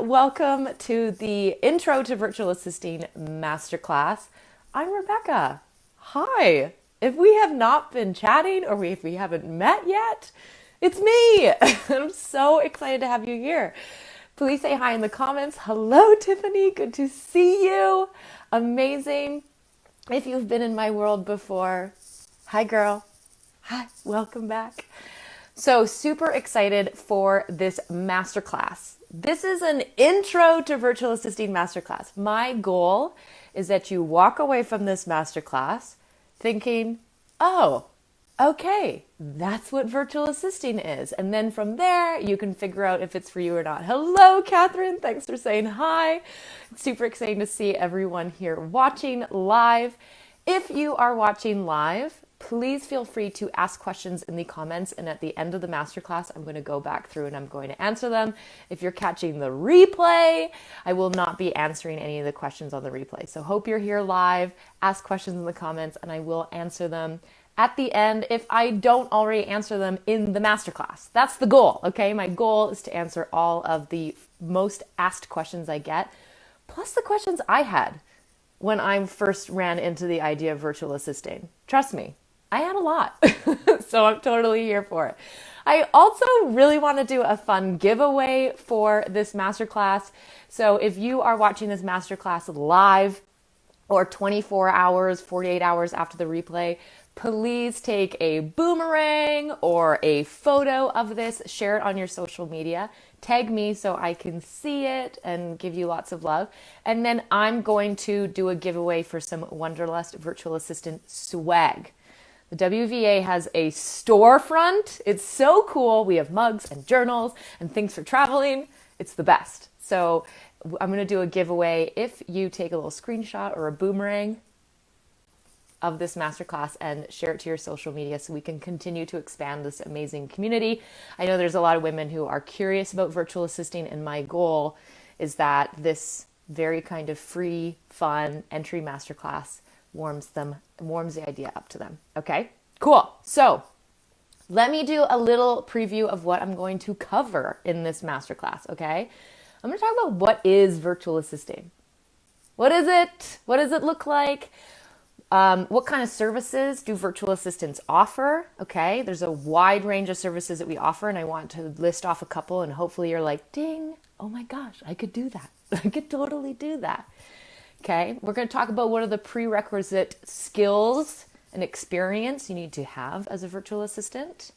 welcome to the Intro to Virtual Assisting Masterclass. I'm Rebecca. Hi. If we have not been chatting or if we haven't met yet, it's me. I'm so excited to have you here. Please say hi in the comments. Hello, Tiffany. Good to see you. Amazing. If you've been in my world before, hi, girl. Hi, welcome back. So super excited for this masterclass. This is an intro to virtual assisting masterclass. My goal is that you walk away from this masterclass thinking, oh, okay, that's what virtual assisting is. And then from there, you can figure out if it's for you or not. Hello, Catherine. Thanks for saying hi. It's super exciting to see everyone here watching live. If you are watching live, please feel free to ask questions in the comments, and at the end of the masterclass, I'm going to go back through and I'm going to answer them. If you're catching the replay, I will not be answering any of the questions on the replay. So hope you're here live, ask questions in the comments, and I will answer them at the end if I don't already answer them in the masterclass. That's the goal, okay? My goal is to answer all of the most asked questions I get, plus the questions I had when I first ran into the idea of virtual assisting. Trust me, I had a lot, so I'm totally here for it. I also really want to do a fun giveaway for this masterclass. So if you are watching this masterclass live or 24 hours, 48 hours after the replay, please take a boomerang or a photo of this, share it on your social media, tag me so I can see it and give you lots of love. And then I'm going to do a giveaway for some Wanderlust virtual assistant swag. The WVA has a storefront. It's so cool. We have mugs and journals and things for traveling. It's the best. So I'm going to do a giveaway if you take a little screenshot or a boomerang of this masterclass and share it to your social media so we can continue to expand this amazing community. I know there's a lot of women who are curious about virtual assisting, and my goal is that this very kind of free, fun entry masterclass warms the idea up to them. Okay, cool. So let me do a little preview of what I'm going to cover in this masterclass. Okay, I'm going to talk about what is virtual assisting. What is it? What does it look like? What kind of services do virtual assistants offer? Okay, there's a wide range of services that we offer, and I want to list off a couple, and hopefully you're like, ding, oh my gosh, I could do that. I could totally do that. Okay, we're going to talk about what are the prerequisite skills and experience you need to have as a virtual assistant.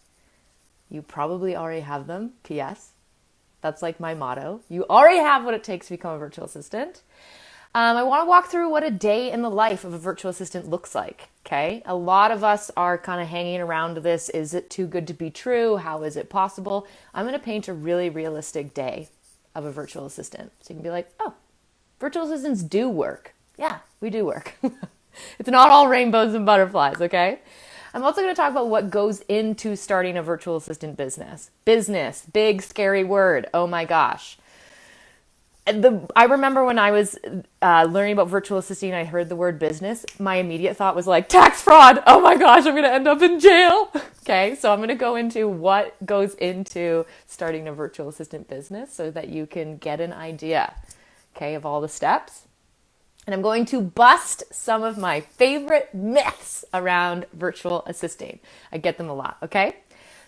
You probably already have them, P.S. That's like my motto. You already have what it takes to become a virtual assistant. I want to walk through what a day in the life of a virtual assistant looks like, okay? A lot of us are kind of hanging around this. Is it too good to be true? How is it possible? I'm going to paint a really realistic day of a virtual assistant. So you can be like, oh, virtual assistants do work. Yeah, we do work. It's not all rainbows and butterflies, okay? I'm also going to talk about what goes into starting a virtual assistant business. Business, big, scary word. Oh my gosh. I remember when I was learning about virtual assisting, I heard the word business. My immediate thought was like, tax fraud. Oh my gosh, I'm going to end up in jail. Okay, so I'm going to go into what goes into starting a virtual assistant business so that you can get an idea, okay, of all the steps. And I'm going to bust some of my favorite myths around virtual assisting. I get them a lot, okay?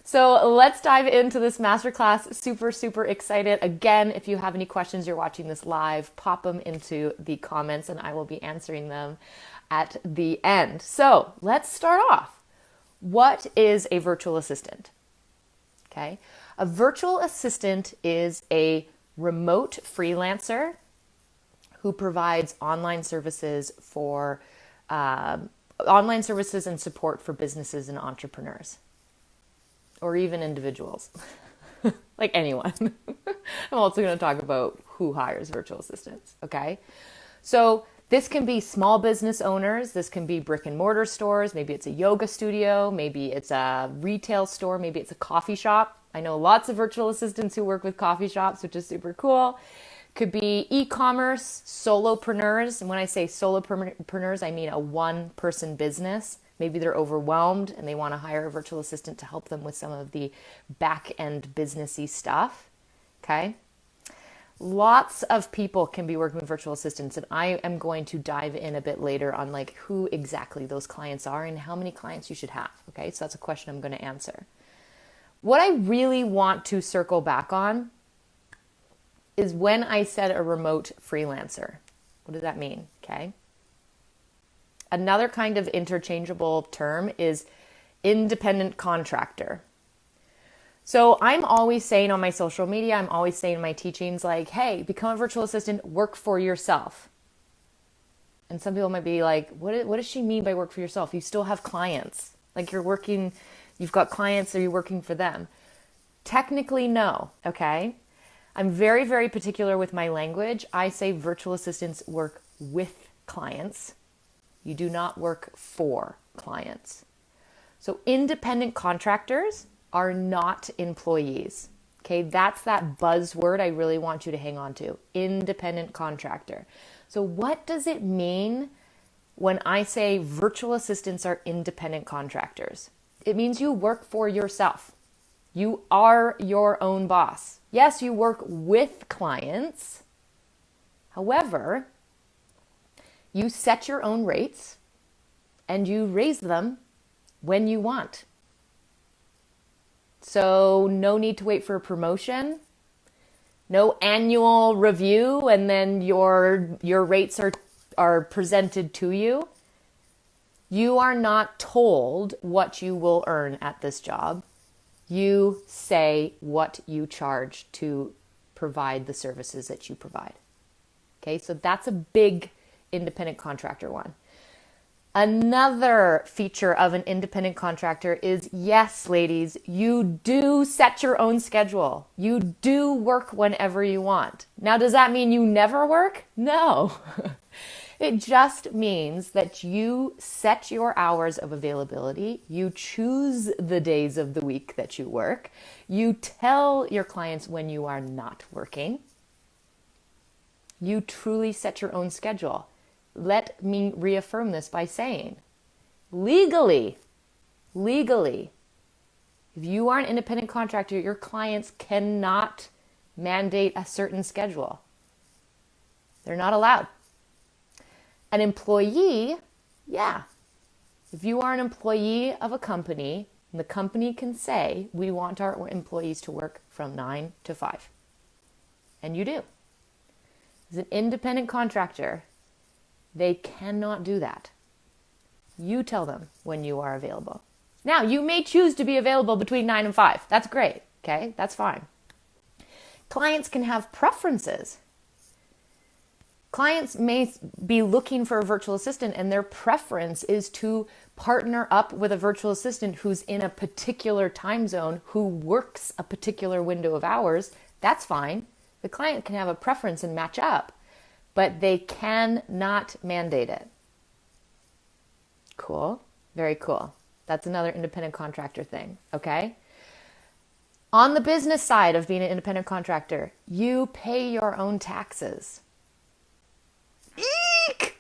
So let's dive into this masterclass. Super, super excited. Again, if you have any questions, you're watching this live, pop them into the comments and I will be answering them at the end. So let's start off. What is a virtual assistant? Okay. A virtual assistant is a remote freelancer who provides online services and support for businesses and entrepreneurs. Or even individuals, like anyone. I'm also going to talk about who hires virtual assistants, okay? So this can be small business owners. This can be brick and mortar stores. Maybe it's a yoga studio. Maybe it's a retail store. Maybe it's a coffee shop. I know lots of virtual assistants who work with coffee shops, which is super cool. Could be e-commerce, solopreneurs. And when I say solopreneurs, I mean a one-person business. Maybe they're overwhelmed and they want to hire a virtual assistant to help them with some of the back-end businessy stuff. Okay. lots of people can be working with virtual assistants, and I am going to dive in a bit later on like who exactly those clients are and how many clients you should have. Okay, so that's a question I'm going to answer. What I really want to circle back on is when I said a remote freelancer. What does that mean? Okay. Another kind of interchangeable term is independent contractor. So I'm always saying on my social media, I'm always saying in my teachings, like, hey, become a virtual assistant, work for yourself. And some people might be like, what does she mean by work for yourself? You still have clients. Like you've got clients, are you working for them? Technically, no, okay? I'm very, very particular with my language. I say virtual assistants work with clients. You do not work for clients. So independent contractors are not employees. Okay, that's that buzzword I really want you to hang on to. Independent contractor. So what does it mean when I say virtual assistants are independent contractors? It means you work for yourself. You are your own boss. Yes, you work with clients. However, you set your own rates and you raise them when you want. So no need to wait for a promotion, no annual review, and then your rates are presented to you. You are not told what you will earn at this job. You say what you charge to provide the services that you provide. Okay, so that's a big independent contractor one. Another feature of an independent contractor is, yes, ladies, you do set your own schedule. You do work whenever you want. Now, does that mean you never work? No. It just means that you set your hours of availability. You choose the days of the week that you work. You tell your clients when you are not working. You truly set your own schedule. Let me reaffirm this by saying, legally, if you are an independent contractor, your clients cannot mandate a certain schedule. They're not allowed. An employee, yeah. If you are an employee of a company, the company can say, we want our employees to work from 9 to 5. And you do. As an independent contractor, they cannot do that. You tell them when you are available. Now, you may choose to be available between 9 and 5. That's great, okay? That's fine. Clients can have preferences. Clients may be looking for a virtual assistant and their preference is to partner up with a virtual assistant who's in a particular time zone, who works a particular window of hours. That's fine. The client can have a preference and match up, but they cannot mandate it. Cool. Very cool. That's another independent contractor thing, okay? On the business side of being an independent contractor, you pay your own taxes. Eek!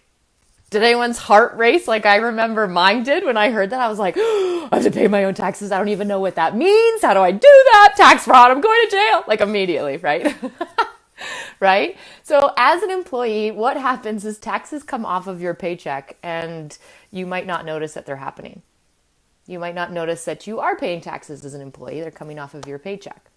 Did anyone's heart race like I remember mine did when I heard that? I was like, oh, I have to pay my own taxes. I don't even know what that means. How do I do that? Tax fraud. I'm going to jail. Like immediately, right? Right? So as an employee, what happens is taxes come off of your paycheck and you might not notice that they're happening. You might not notice that you are paying taxes as an employee. They're coming off of your paycheck.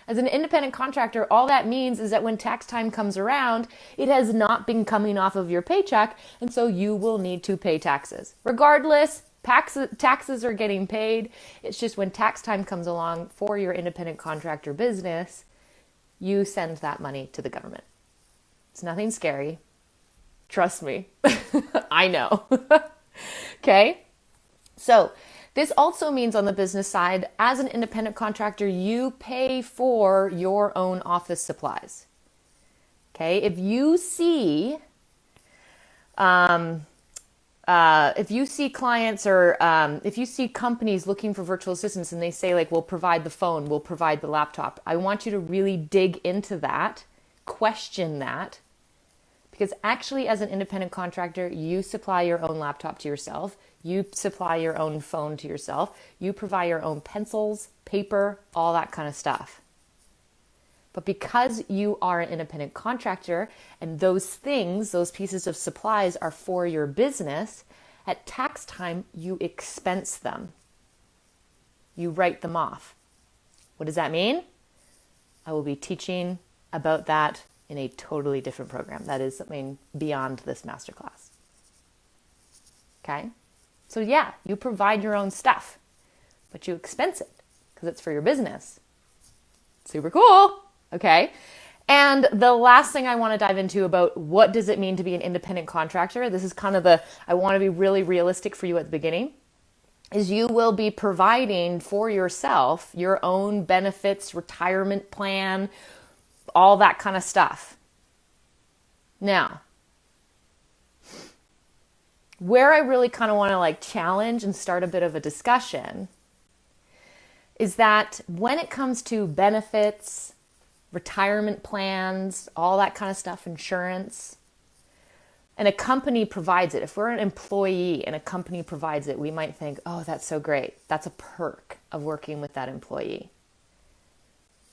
As an independent contractor, all that means is that when tax time comes around, it has not been coming off of your paycheck, and so you will need to pay taxes. Regardless, taxes are getting paid. It's just when tax time comes along for your independent contractor business, you send that money to the government. It's nothing scary. Trust me. I know. Okay? So this also means on the business side, as an independent contractor, you pay for your own office supplies. Okay? If you see clients or if you see companies looking for virtual assistants and they say like, we'll provide the phone, we'll provide the laptop, I want you to really dig into that, question that, because actually as an independent contractor, you supply your own laptop to yourself, you supply your own phone to yourself, you provide your own pencils, paper, all that kind of stuff. But because you are an independent contractor and those things, those pieces of supplies are for your business, at tax time, you expense them. You write them off. What does that mean? I will be teaching about that in a totally different program. That is something beyond this masterclass. Okay? So yeah, you provide your own stuff, but you expense it because it's for your business. Super cool. Okay. And the last thing I want to dive into about what does it mean to be an independent contractor, this is kind of I want to be really realistic for you at the beginning, is you will be providing for yourself your own benefits, retirement plan, all that kind of stuff. Now, where I really kind of want to challenge and start a bit of a discussion is that when it comes to benefits, retirement plans, all that kind of stuff, insurance, and a company provides it. If we're an employee and a company provides it, we might think, oh, that's so great. That's a perk of working with that employee.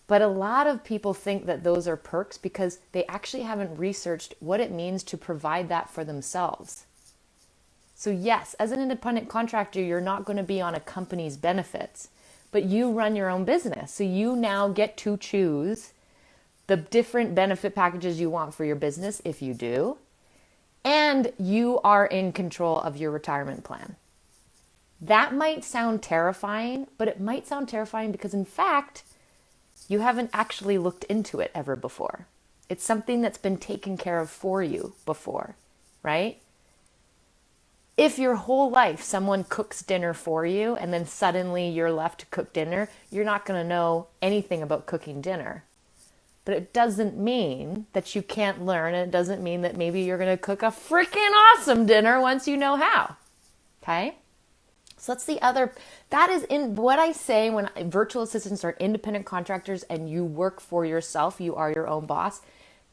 But a lot of people think that those are perks because they actually haven't researched what it means to provide that for themselves. So yes, as an independent contractor, you're not going to be on a company's benefits, but you run your own business. So you now get to choose the different benefit packages you want for your business, if you do, and you are in control of your retirement plan. That might sound terrifying, but it might sound terrifying because in fact, you haven't actually looked into it ever before. It's something that's been taken care of for you before, right? If your whole life someone cooks dinner for you and then suddenly you're left to cook dinner, you're not going to know anything about cooking dinner. But it doesn't mean that you can't learn, and it doesn't mean that maybe you're going to cook a freaking awesome dinner once you know how. Okay? So that is in what I say when virtual assistants are independent contractors and you work for yourself, you are your own boss.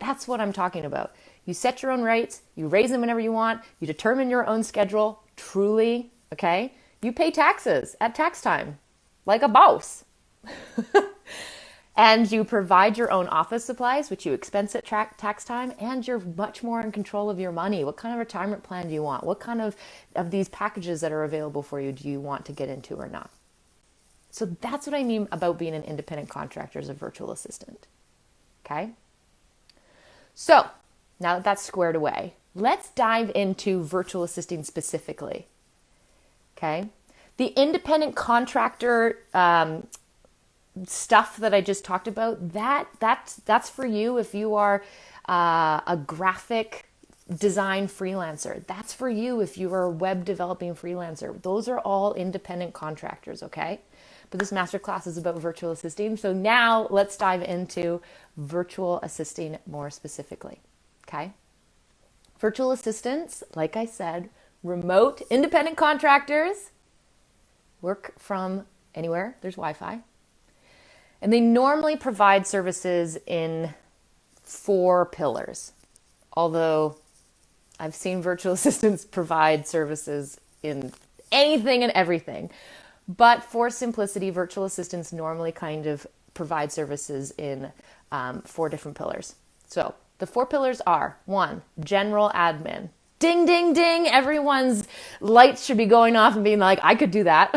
That's what I'm talking about. You set your own rates, you raise them whenever you want, you determine your own schedule, truly, okay? You pay taxes at tax time, like a boss. And you provide your own office supplies, which you expense at tax time, and you're much more in control of your money. What kind of retirement plan do you want? What kind of these packages that are available for you do you want to get into or not? So that's what I mean about being an independent contractor as a virtual assistant. Okay? So now that that's squared away, let's dive into virtual assisting specifically. Okay? The independent contractor stuff that I just talked about, that's for you if you are a graphic design freelancer. That's for you if you are a web developing freelancer. Those are all independent contractors, okay? But this masterclass is about virtual assisting. So now let's dive into virtual assisting more specifically, okay? Virtual assistants, like I said, remote independent contractors work from anywhere there's Wi-Fi. And they normally provide services in 4 pillars. Although I've seen virtual assistants provide services in anything and everything. But for simplicity, virtual assistants normally kind of provide services in 4 different pillars. So the 4 pillars are 1, general admin. Ding, ding, ding. Everyone's lights should be going off and being like, I could do that.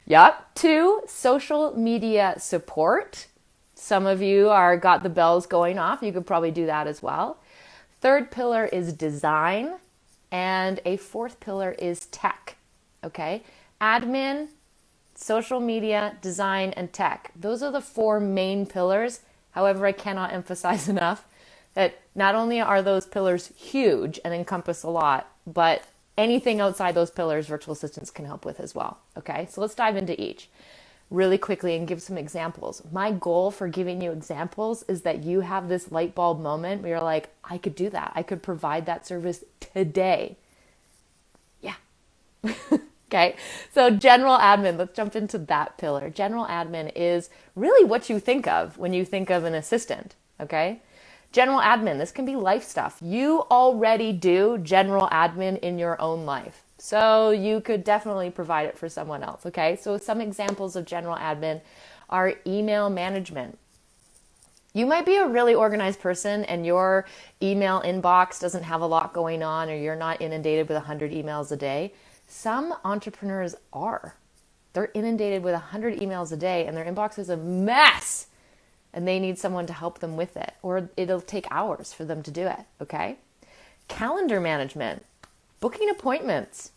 Yep. 2, social media support. Some of you got the bells going off. You could probably do that as well. 3rd pillar is design. And a 4th pillar is tech. Okay. Admin, social media, design, and tech. Those are the 4 main pillars. However, I cannot emphasize enough that not only are those pillars huge and encompass a lot, but anything outside those pillars, virtual assistants can help with as well. Okay, so let's dive into each really quickly and give some examples. My goal for giving you examples is that you have this light bulb moment where you're like, I could do that. I could provide that service today. Yeah. Okay, so general admin, let's jump into that pillar. General admin is really what you think of when you think of an assistant, okay? General admin, this can be life stuff. You already do general admin in your own life. So you could definitely provide it for someone else, okay? So some examples of general admin are email management. You might be a really organized person and your email inbox doesn't have a lot going on, or you're not inundated with 100 emails a day. Some entrepreneurs are. They're inundated with 100 emails a day and their inbox is a mess and they need someone to help them with it, or it'll take hours for them to do it, okay? Calendar management, booking appointments.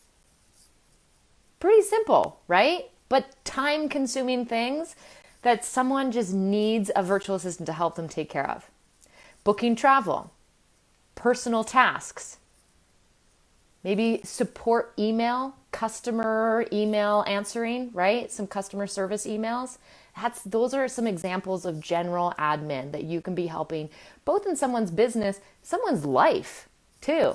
Pretty simple, right? But time-consuming things that someone just needs a virtual assistant to help them take care of. Booking travel, personal tasks, maybe support email, customer email answering, right? Some customer service emails. Those are some examples of general admin that you can be helping both in someone's business, someone's life too.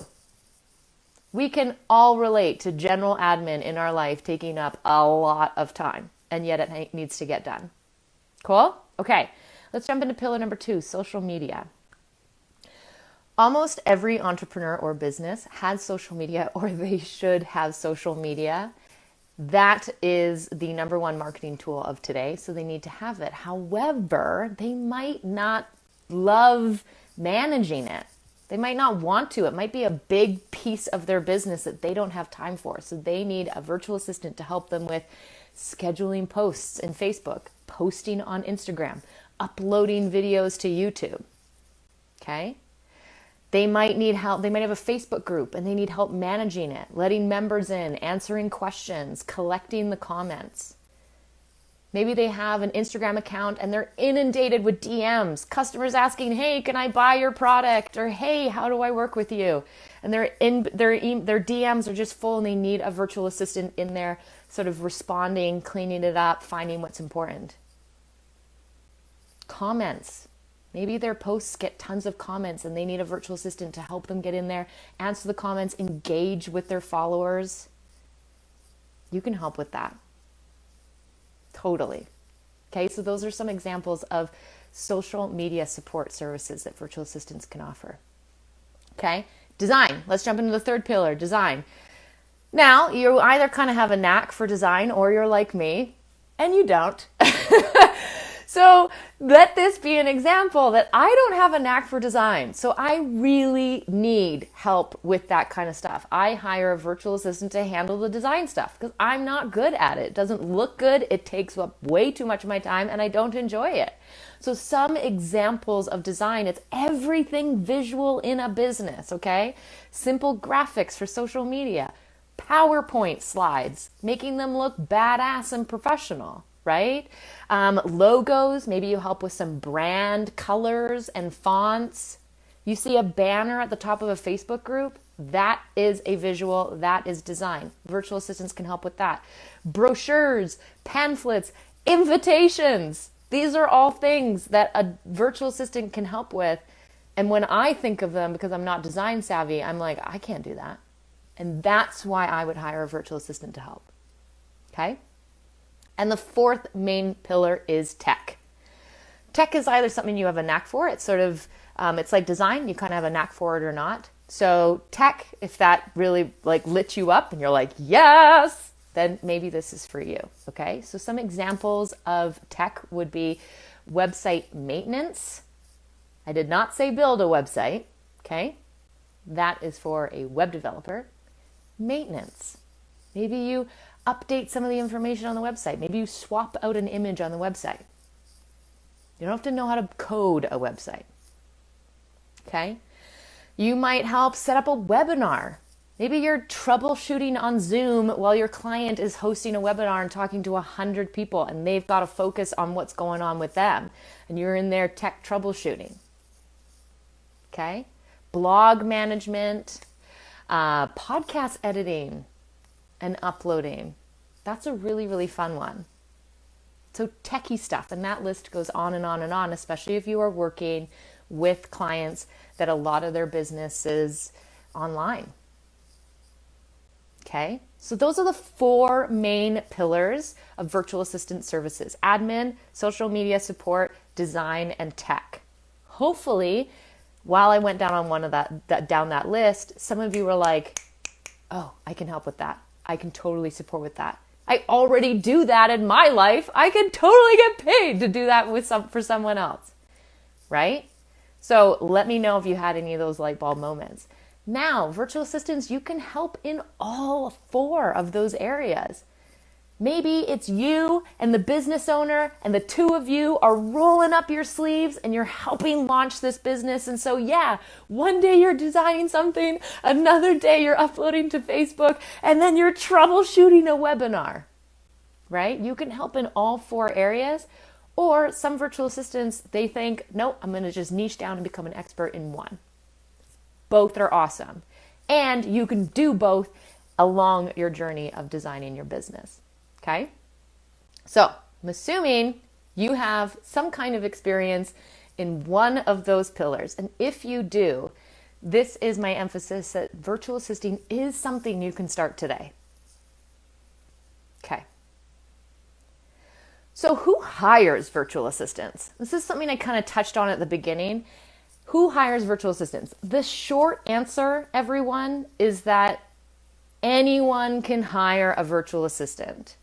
We can all relate to general admin in our life taking up a lot of time, and yet it needs to get done. Cool? Okay, let's jump into pillar number 2, social media. Almost every entrepreneur or business has social media, or they should have social media. That is the number one marketing tool of today, so they need to have it. However, they might not love managing it. They might not want to. It might be a big piece of their business that they don't have time for. So they need a virtual assistant to help them with scheduling posts in Facebook, posting on Instagram, uploading videos to YouTube. Okay? They might need help. They might have a Facebook group and they need help managing it, letting members in, answering questions, collecting the comments. Maybe they have an Instagram account and they're inundated with DMs, customers asking, hey, can I buy your product? Or, hey, how do I work with you? And their DMs are just full and they need a virtual assistant in there sort of responding, cleaning it up, finding what's important. Comments. Maybe their posts get tons of comments and they need a virtual assistant to help them get in there, answer the comments, engage with their followers. You can help with that. Totally. Okay, so those are some examples of social media support services that virtual assistants can offer. Okay, design. Let's jump into the third pillar, design. Now, you either kind of have a knack for design or you're like me and you don't. So let this be an example that I don't have a knack for design. So I really need help with that kind of stuff. I hire a virtual assistant to handle the design stuff because I'm not good at it. It doesn't look good. It takes up way too much of my time and I don't enjoy it. So some examples of design, it's everything visual in a business, okay? Simple graphics for social media, PowerPoint slides, making them look badass and professional. Right? Logos, maybe you help with some brand colors and fonts. You see a banner at the top of a Facebook group, that is a visual, that is design. Virtual assistants can help with that. Brochures, pamphlets, invitations. These are all things that a virtual assistant can help with. And when I think of them, because I'm not design savvy, I'm like, I can't do that. And that's why I would hire a virtual assistant to help. Okay? And the fourth main pillar is tech. Tech is either something you have a knack for. It's sort of, it's like design. You kind of have a knack for it or not. So tech, if that really like lit you up and you're like, yes, then maybe this is for you. Okay. So some examples of tech would be website maintenance. I did not say build a website. Okay. That is for a web developer. Maintenance. Maybe you update some of the information on the website. Maybe you swap out an image on the website. You don't have to know how to code a website. Okay? You might help set up a webinar. Maybe you're troubleshooting on Zoom while your client is hosting a webinar and talking to 100 people and they've got to focus on what's going on with them. And you're in there tech troubleshooting. Okay? Blog management, podcast editing, and uploading. That's a really, really fun one. So techie stuff, and that list goes on and on and on, especially if you are working with clients that a lot of their business is online. Okay, so those are the 4 main pillars of virtual assistant services: admin, social media support, design, and tech. Hopefully, while I went down on one of down that list, some of you were like, oh, I can help with that. I can totally support with that. I already do that in my life. I can totally get paid to do that for someone else. right? So let me know if you had any of those light bulb moments. Now, virtual assistants, you can help in all 4 of those areas. Maybe it's you and the business owner and the 2 of you are rolling up your sleeves and you're helping launch this business. And so, yeah, one day you're designing something, another day you're uploading to Facebook, and then you're troubleshooting a webinar, right? You can help in all 4 areas. Or some virtual assistants, they think, no, I'm going to just niche down and become an expert in one. Both are awesome. And you can do both along your journey of designing your business. Okay? So I'm assuming you have some kind of experience in one of those pillars. And if you do, this is my emphasis that virtual assisting is something you can start today. Okay. So who hires virtual assistants? This is something I kind of touched on at the beginning. Who hires virtual assistants? The short answer, everyone, is that anyone can hire a virtual assistant.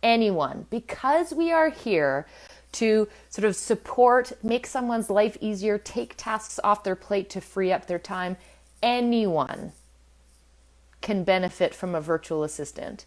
Anyone. Because we are here to sort of support, make someone's life easier, take tasks off their plate to free up their time, anyone can benefit from a virtual assistant.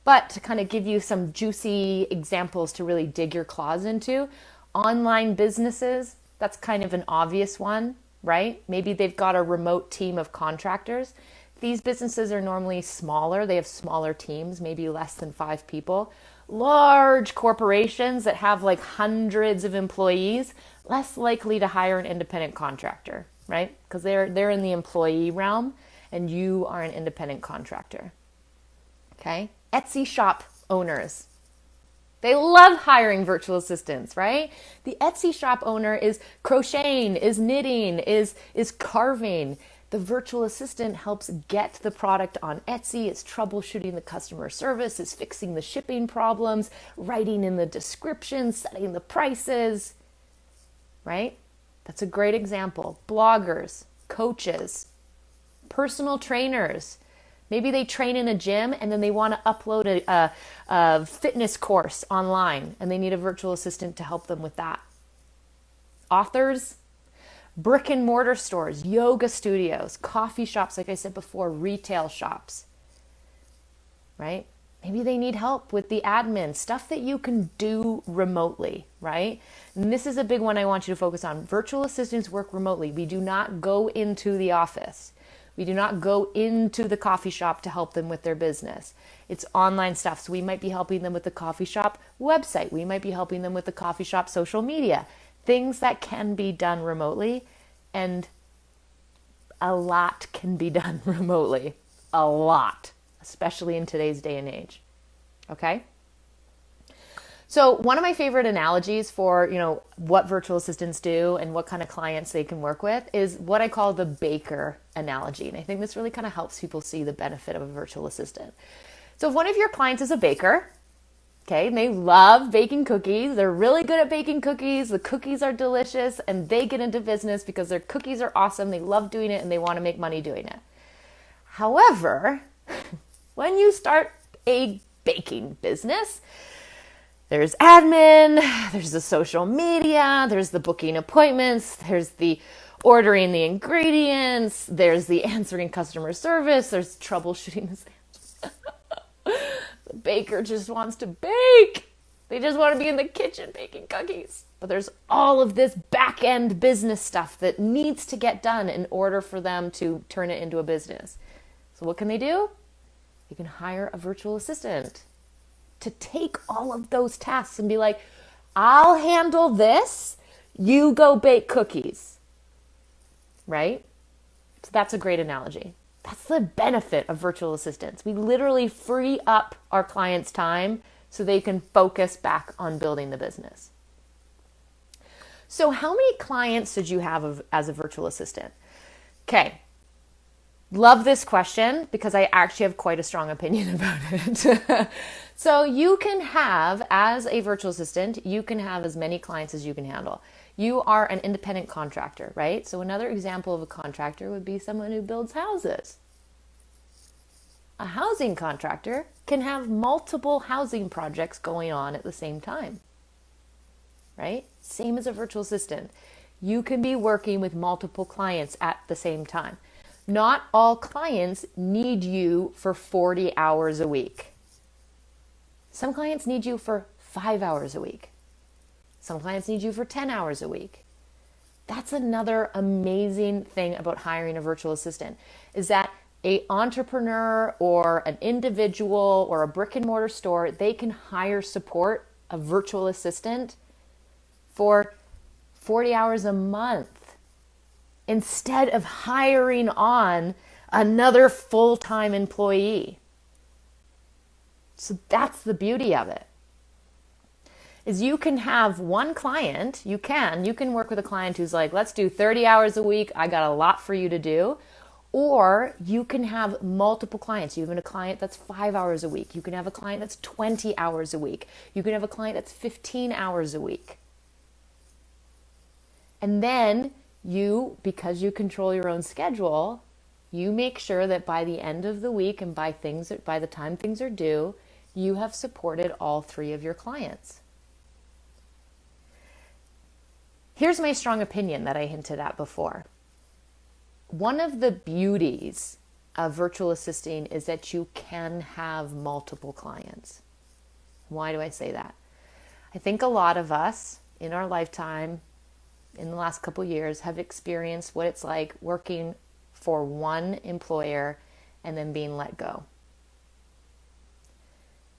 But to kind of give you some juicy examples to really dig your claws into, online businesses, that's kind of an obvious one, right? Maybe they've got a remote team of contractors. These businesses are normally smaller. They have smaller teams, maybe less than 5 people. Large corporations that have like hundreds of employees, less likely to hire an independent contractor, right? Because they're in the employee realm and you are an independent contractor. Okay? Etsy shop owners. They love hiring virtual assistants, right? The Etsy shop owner is crocheting, is knitting, is carving. The virtual assistant helps get the product on Etsy, is troubleshooting the customer service, is fixing the shipping problems, writing in the description, setting the prices, right? That's a great example. Bloggers, coaches, personal trainers. Maybe they train in a gym and then they want to upload a fitness course online and they need a virtual assistant to help them with that. Authors, brick and mortar stores, yoga studios, coffee shops, like I said before, retail shops, right? Maybe they need help with the admin, stuff that you can do remotely, right? And this is a big one I want you to focus on. Virtual assistants work remotely. We do not go into the office. We do not go into the coffee shop to help them with their business. It's online stuff. So we might be helping them with the coffee shop website. We might be helping them with the coffee shop social media. Things that can be done remotely, and a lot can be done remotely. A lot, especially in today's day and age. Okay? So one of my favorite analogies for, what virtual assistants do and what kind of clients they can work with is what I call the baker analogy. And I think this really kind of helps people see the benefit of a virtual assistant. So if one of your clients is a baker, okay, and they love baking cookies, they're really good at baking cookies, the cookies are delicious, and they get into business because their cookies are awesome, they love doing it, and they want to make money doing it. However, when you start a baking business, there's admin, there's the social media, there's the booking appointments, there's the ordering the ingredients, there's the answering customer service, there's troubleshooting the The baker just wants to bake. They just want to be in the kitchen baking cookies. But there's all of this back-end business stuff that needs to get done in order for them to turn it into a business. So what can they do? They can hire a virtual assistant to take all of those tasks and be like, I'll handle this, you go bake cookies, right? So that's a great analogy. That's the benefit of virtual assistants. We literally free up our clients' time so they can focus back on building the business. So how many clients did you have as a virtual assistant? Okay. Love this question because I actually have quite a strong opinion about it. So you can have, as a virtual assistant, you can have as many clients as you can handle. You are an independent contractor, right? So another example of a contractor would be someone who builds houses. A housing contractor can have multiple housing projects going on at the same time, right? Same as a virtual assistant. You can be working with multiple clients at the same time. Not all clients need you for 40 hours a week. Some clients need you for 5 hours a week. Some clients need you for 10 hours a week. That's another amazing thing about hiring a virtual assistant, is that an entrepreneur or an individual or a brick and mortar store, they can hire support, a virtual assistant, for 40 hours a month instead of hiring on another full-time employee. So that's the beauty of it. Is you can have one client, you can work with a client who's like, let's do 30 hours a week, I got a lot for you to do. Or you can have multiple clients. You have a client that's 5 hours a week. You can have a client that's 20 hours a week. You can have a client that's 15 hours a week. And then you, because you control your own schedule, you make sure that by the end of the week and by the time things are due, you have supported all 3 of your clients. Here's my strong opinion that I hinted at before. One of the beauties of virtual assisting is that you can have multiple clients. Why do I say that? I think a lot of us in our lifetime, in the last couple years, have experienced what it's like working for one employer and then being let go.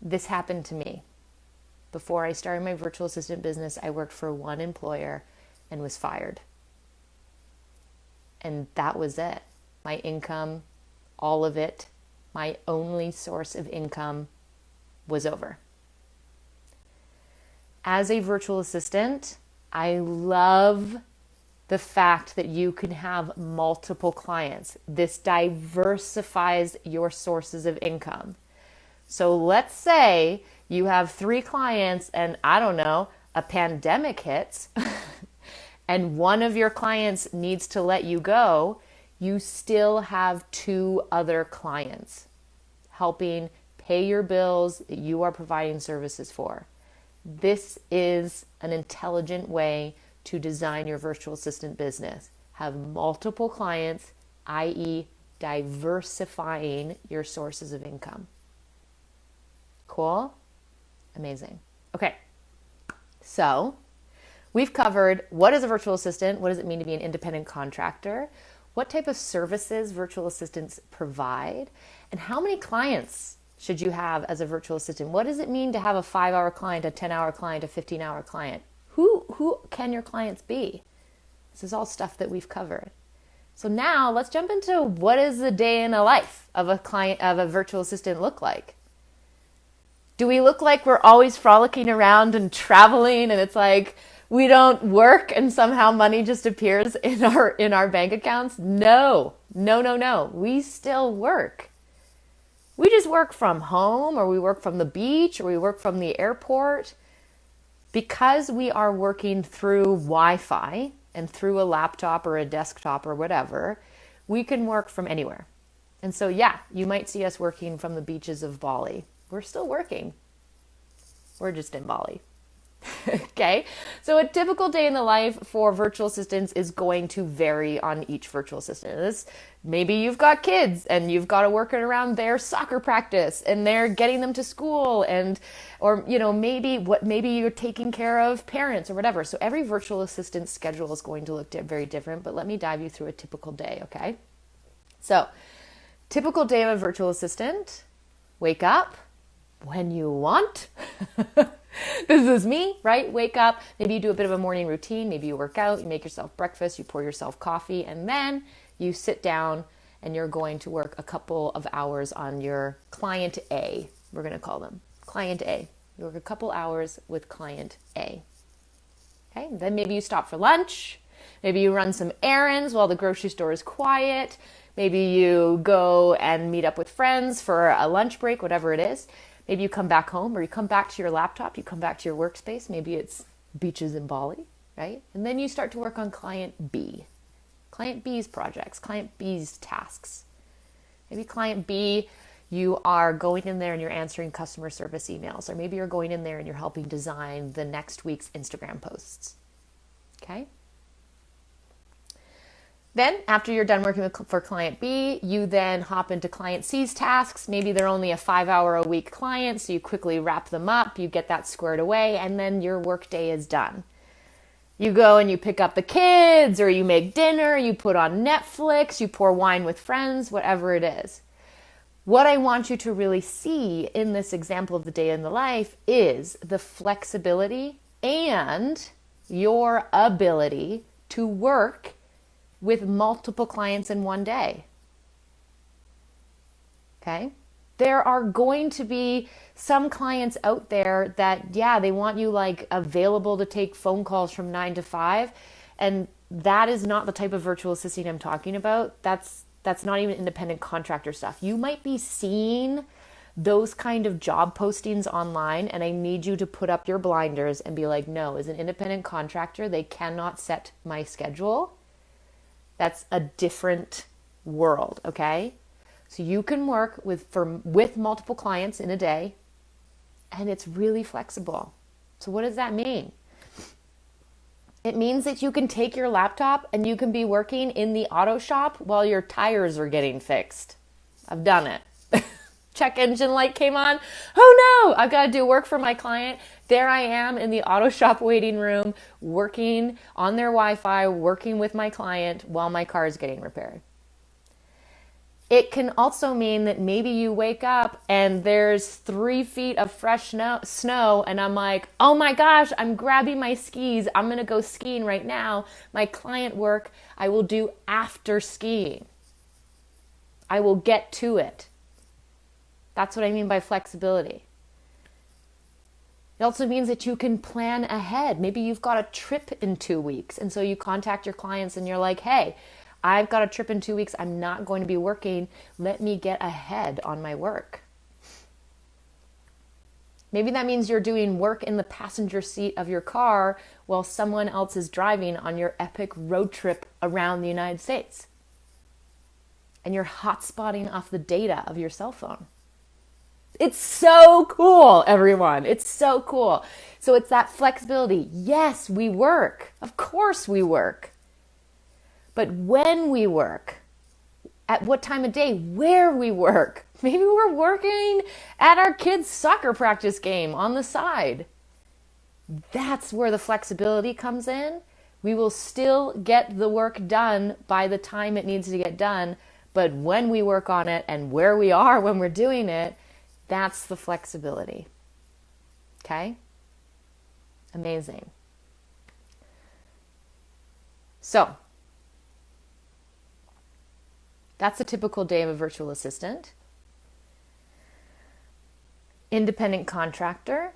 This happened to me. Before I started my virtual assistant business, I worked for one employer and was fired. And that was it. My income, all of it, my only source of income was over. As a virtual assistant, I love the fact that you can have multiple clients. This diversifies your sources of income. So let's say you have 3 clients and I don't know, a pandemic hits and one of your clients needs to let you go, you still have 2 other clients helping pay your bills that you are providing services for. This is an intelligent way to design your virtual assistant business. Have multiple clients, i.e., diversifying your sources of income. Cool? Amazing. Okay, so we've covered what is a virtual assistant, what does it mean to be an independent contractor, what type of services virtual assistants provide, and how many clients should you have as a virtual assistant? What does it mean to have a 5-hour client, a 10-hour client, a 15-hour client? Who can your clients be? This is all stuff that we've covered. So now let's jump into what does the day in a life of a virtual assistant look like? Do we look like we're always frolicking around and traveling and it's like we don't work and somehow money just appears in our bank accounts? No. We still work. We just work from home, or we work from the beach, or we work from the airport. Because we are working through Wi-Fi and through a laptop or a desktop or whatever, we can work from anywhere. And so, yeah, you might see us working from the beaches of Bali. We're still working. We're just in Bali. Okay, so a typical day in the life for virtual assistants is going to vary on each virtual assistant. Maybe you've got kids and you've got to work around their soccer practice and they're getting them to school, or maybe you're taking care of parents or whatever. So every virtual assistant schedule is going to look very different, but let me dive you through a typical day, okay? So, typical day of a virtual assistant: wake up when you want. This is me, right? Wake up, maybe you do a bit of a morning routine, maybe you work out, you make yourself breakfast, you pour yourself coffee, and then you sit down and you're going to work a couple of hours on your client A. We're going to call them client A. You work a couple hours with client A. Okay, then maybe you stop for lunch, maybe you run some errands while the grocery store is quiet, maybe you go and meet up with friends for a lunch break, whatever it is. Maybe you come back home, or you come back to your laptop, you come back to your workspace. Maybe it's beaches in Bali, right? And then you start to work on client B. Client B's projects, client B's tasks. Maybe client B, you are going in there and you're answering customer service emails. Or maybe you're going in there and you're helping design the next week's Instagram posts. Okay? Then after you're done working for client B, you then hop into client C's tasks. Maybe they're only a 5-hour-a-week client, so you quickly wrap them up, you get that squared away, and then your work day is done. You go and you pick up the kids, or you make dinner, you put on Netflix, you pour wine with friends, whatever it is. What I want you to really see in this example of the day in the life is the flexibility and your ability to work with multiple clients in one day. Okay? There are going to be some clients out there that, they want you like available to take phone calls from 9 to 5. And that is not the type of virtual assisting I'm talking about. That's not even independent contractor stuff. You might be seeing those kind of job postings online, and I need you to put up your blinders and be like, no, as an independent contractor, they cannot set my schedule. That's a different world, okay? So you can work with multiple clients in a day, and it's really flexible. So what does that mean? It means that you can take your laptop and you can be working in the auto shop while your tires are getting fixed. I've done it. Check engine light came on. Oh no, I've got to do work for my client. There I am in the auto shop waiting room, working on their Wi-Fi, working with my client while my car is getting repaired. It can also mean that maybe you wake up and there's 3 feet of fresh snow and I'm like, oh my gosh, I'm grabbing my skis. I'm going to go skiing right now. My client work I will do after skiing. I will get to it. That's what I mean by flexibility. It also means that you can plan ahead. Maybe you've got a trip in 2 weeks. And so you contact your clients and you're like, hey, I've got a trip in 2 weeks. I'm not going to be working. Let me get ahead on my work. Maybe that means you're doing work in the passenger seat of your car while someone else is driving on your epic road trip around the United States. And you're hotspotting off the data of your cell phone. It's so cool, everyone. It's so cool. So it's that flexibility. Yes, we work. Of course we work. But when we work, at what time of day, where we work. Maybe we're working at our kids' soccer practice game on the side. That's where the flexibility comes in. We will still get the work done by the time it needs to get done. But when we work on it and where we are when we're doing it, that's the flexibility. Okay? Amazing. So, that's a typical day of a virtual assistant. Independent contractor,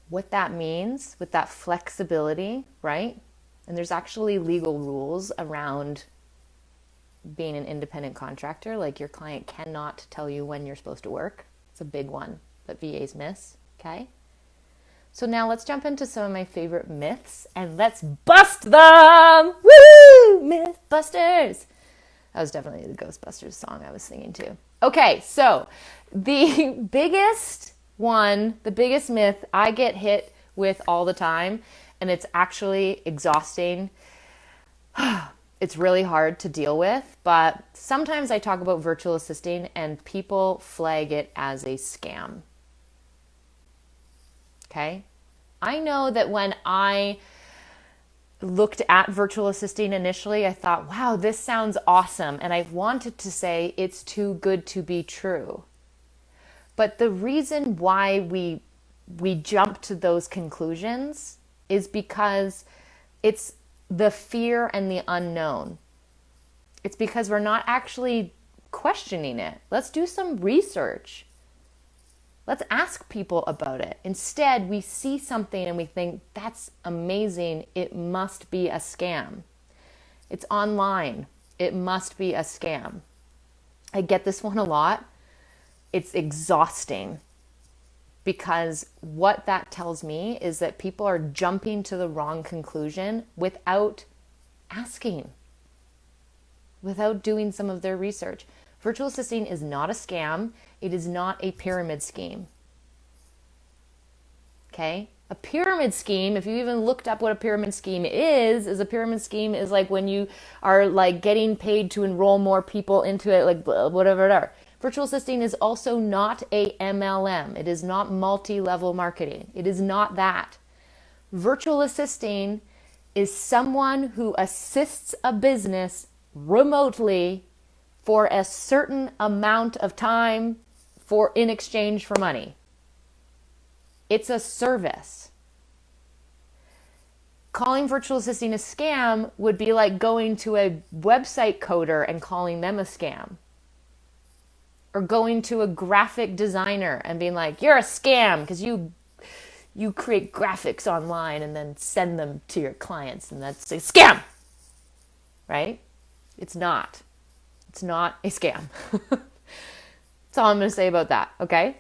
what that means with that flexibility, right? And there's actually legal rules around being an independent contractor. Like your client cannot tell you when you're supposed to work. It's a big one that VAs miss, okay? So now let's jump into some of my favorite myths and let's bust them! Woo! Mythbusters! That was definitely the Ghostbusters song I was singing too. Okay, so the biggest myth I get hit with all the time, and it's actually exhausting. It's really hard to deal with, but sometimes I talk about virtual assisting and people flag it as a scam. Okay? I know that when I looked at virtual assisting initially, I thought, wow, this sounds awesome. And I wanted to say it's too good to be true. But the reason why we jump to those conclusions is because it's the fear and the unknown. It's because we're not actually questioning it. Let's do some research. Let's ask people about it. Instead, we see something and we think, that's amazing. It must be a scam. It's online. It must be a scam. I get this one a lot. It's exhausting because what that tells me is that people are jumping to the wrong conclusion without asking, without doing some of their research. Virtual assisting is not a scam. It is not a pyramid scheme. Okay? A pyramid scheme, if you even looked up what a pyramid scheme is a pyramid scheme is like when you are like getting paid to enroll more people into it, like whatever. Virtual assisting is also not a MLM. It is not multi-level marketing. It is not that. Virtual assisting is someone who assists a business remotely for a certain amount of time in exchange for money. It's a service. Calling virtual assisting a scam would be like going to a website coder and calling them a scam. Or going to a graphic designer and being like, you're a scam because you create graphics online and then send them to your clients, and that's a scam, right? It's not. It's not a scam. That's all I'm going to say about that, okay?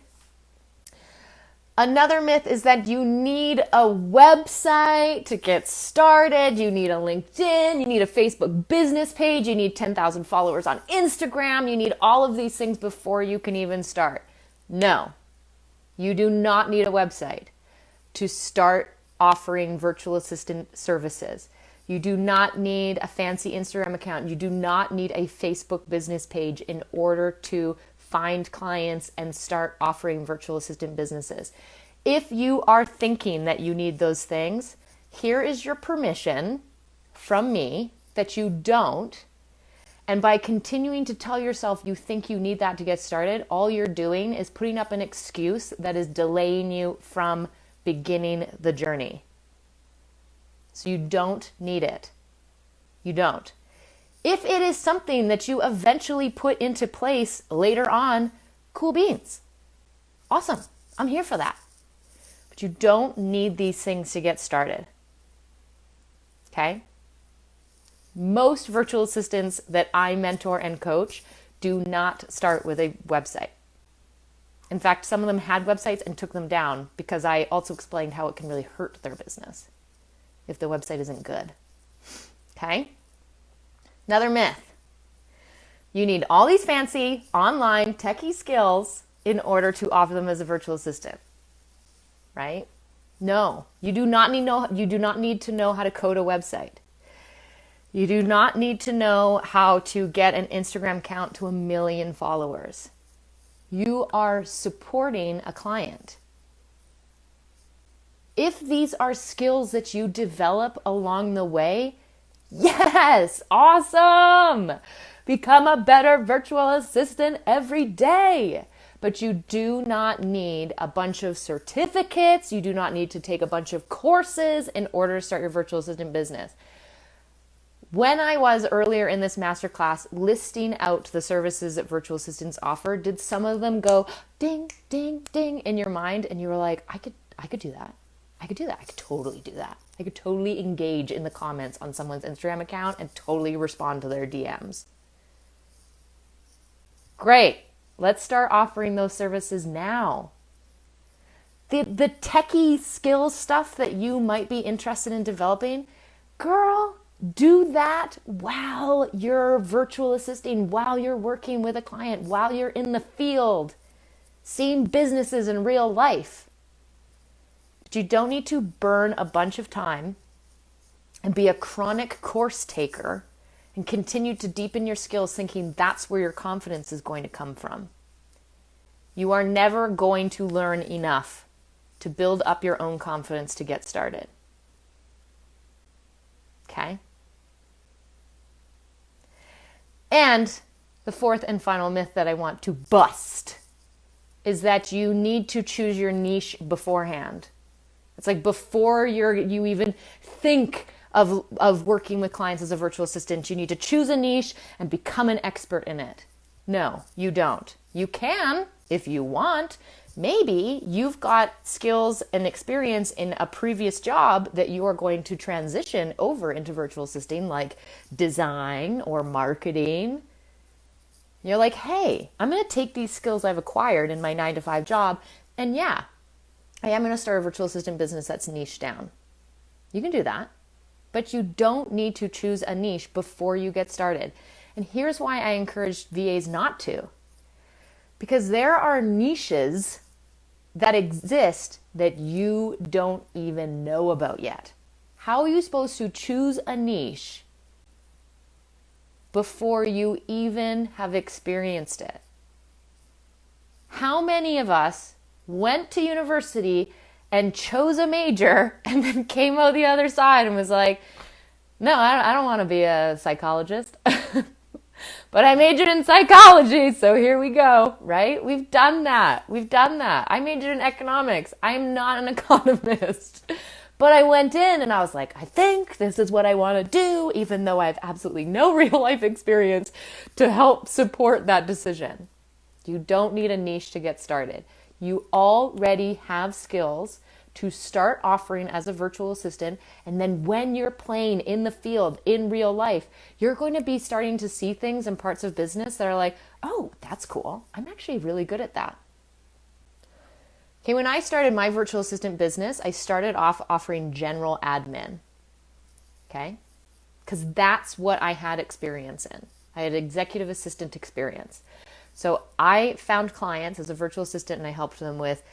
Another myth is that you need a website to get started. You need a LinkedIn. You need a Facebook business page. You need 10,000 followers on Instagram. You need all of these things before you can even start. No, you do not need a website to start offering virtual assistant services. You do not need a fancy Instagram account. You do not need a Facebook business page in order to find clients and start offering virtual assistant businesses. If you are thinking that you need those things, here is your permission from me that you don't. And by continuing to tell yourself you think you need that to get started, all you're doing is putting up an excuse that is delaying you from beginning the journey. So you don't need it. You don't. If it is something that you eventually put into place later on, cool beans. Awesome. I'm here for that. But you don't need these things to get started. Okay? Most virtual assistants that I mentor and coach do not start with a website. In fact, some of them had websites and took them down because I also explained how it can really hurt their business if the website isn't good. Okay? Another myth. You need all these fancy online techie skills in order to offer them as a virtual assistant. Right? No, you do not need to know how to code a website. You do not need to know how to get an Instagram account to 1 million followers. You are supporting a client. If these are skills that you develop along the way, yes, awesome! Become a better virtual assistant every day. But you do not need a bunch of certificates. You do not need to take a bunch of courses in order to start your virtual assistant business. When I was earlier in this masterclass listing out the services that virtual assistants offer, did some of them go ding, ding, ding in your mind? And you were like, I could do that. I could do that. I could totally do that. I could totally engage in the comments on someone's Instagram account and totally respond to their DMs. Great. Let's start offering those services now. The techie skills stuff that you might be interested in developing, girl, do that while you're virtual assisting, while you're working with a client, while you're in the field, seeing businesses in real life. But you don't need to burn a bunch of time and be a chronic course taker and continue to deepen your skills thinking that's where your confidence is going to come from. You are never going to learn enough to build up your own confidence to get started. Okay? And the fourth and final myth that I want to bust is that you need to choose your niche beforehand. It's like before you even think of working with clients as a virtual assistant, you need to choose a niche and become an expert in it. No, you don't. You can if you want. Maybe you've got skills and experience in a previous job that you are going to transition over into virtual assisting, like design or marketing. You're like, hey, I'm going to take these skills I've acquired in my 9-to-5 job, and yeah, I am going to start a virtual assistant business that's niche down. You can do that, but you don't need to choose a niche before you get started. And here's why I encourage VAs not to. Because there are niches that exist that you don't even know about yet. How are you supposed to choose a niche before you even have experienced it? How many of us went to university and chose a major and then came out the other side and was like, no, I don't want to be a psychologist, but I majored in psychology, so here we go, right? We've done that. I majored in economics. I'm not an economist. But I went in and I was like, I think this is what I want to do, even though I have absolutely no real life experience to help support that decision. You don't need a niche to get started. You already have skills to start offering as a virtual assistant. And then when you're playing in the field, in real life, you're going to be starting to see things in parts of business that are like, oh, that's cool. I'm actually really good at that. Okay, when I started my virtual assistant business, I started off offering general admin, okay? Because that's what I had experience in. I had executive assistant experience. So I found clients as a virtual assistant and I helped them with